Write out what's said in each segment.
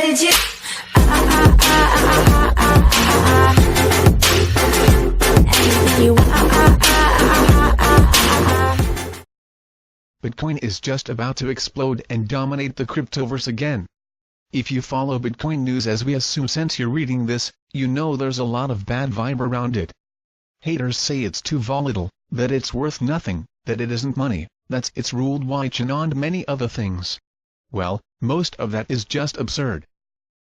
legit. Anything you want. Bitcoin is just about to explode and dominate the cryptoverse again. If you follow Bitcoin news, as we assume since you're reading this, you know there's a lot of bad vibe around it. Haters say it's too volatile, that it's worth nothing, that it isn't money, that it's ruled by China and many other things. Well, most of that is just absurd.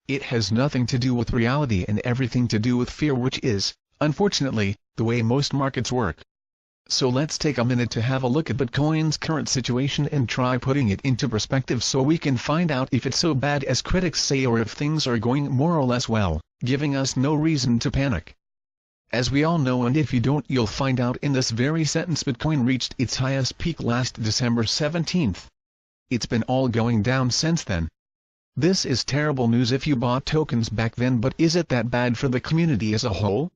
It has nothing to do with reality and everything to do with fear, which is, unfortunately, the way most markets work. So let's take a minute to have a look at Bitcoin's current situation and try putting it into perspective so we can find out if it's so bad as critics say or if things are going more or less well, giving us no reason to panic. As we all know, and if you don't you'll find out in this very sentence, Bitcoin reached its highest peak last December 17th. It's been all going down since then. This is terrible news if you bought tokens back then, but is it that bad for the community as a whole?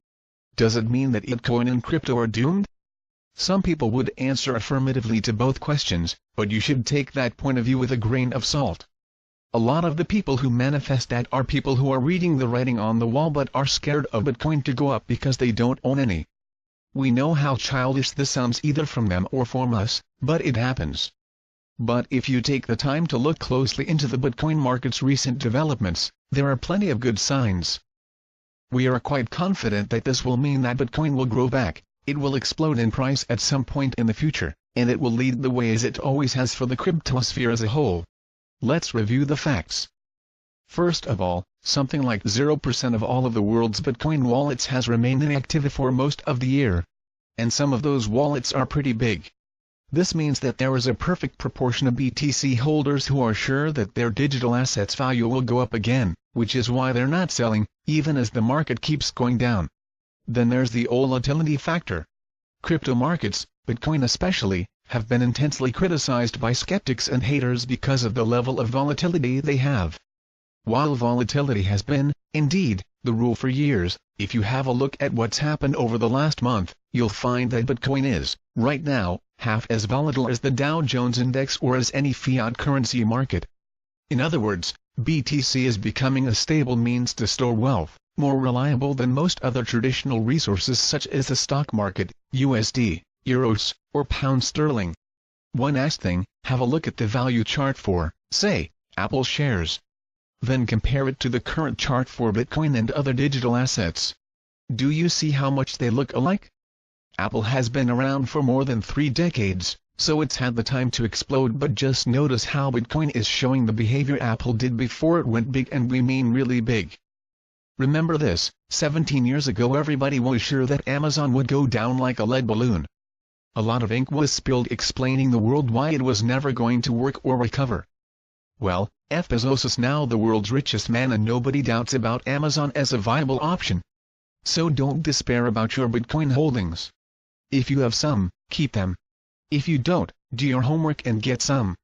Does it mean that Bitcoin and crypto are doomed? Some people would answer affirmatively to both questions, but you should take that point of view with a grain of salt. A lot of the people who manifest that are people who are reading the writing on the wall but are scared of Bitcoin to go up because they don't own any. We know how childish this sounds either from them or from us, but it happens. But if you take the time to look closely into the Bitcoin market's recent developments, there are plenty of good signs. We are quite confident that this will mean that Bitcoin will grow back. It will explode in price at some point in the future, and it will lead the way as it always has for the cryptosphere as a whole. Let's review the facts. First of all, something like 0% of all of the world's Bitcoin wallets has remained inactive for most of the year. And some of those wallets are pretty big. This means that there is a perfect proportion of BTC holders who are sure that their digital assets value will go up again, which is why they're not selling, even as the market keeps going down. Then there's the volatility factor. Crypto markets, Bitcoin especially, have been intensely criticized by skeptics and haters because of the level of volatility they have. While volatility has been, indeed, the rule for years, if you have a look at what's happened over the last month, you'll find that Bitcoin is, right now, half as volatile as the Dow Jones Index or as any fiat currency market. In other words, BTC is becoming a stable means to store wealth, more reliable than most other traditional resources such as the stock market, USD, euros, or pound sterling. One last thing, have a look at the value chart for, say, Apple shares. Then compare it to the current chart for Bitcoin and other digital assets. Do you see how much they look alike? Apple has been around for more than 3 decades, so it's had the time to explode, but just notice how Bitcoin is showing the behavior Apple did before it went big, and we mean really big. Remember this, 17 years ago everybody was sure that Amazon would go down like a lead balloon. A lot of ink was spilled explaining the world why it was never going to work or recover. Well, Jeff Bezos is now the world's richest man and nobody doubts about Amazon as a viable option. So don't despair about your Bitcoin holdings. If you have some, keep them. If you don't, do your homework and get some.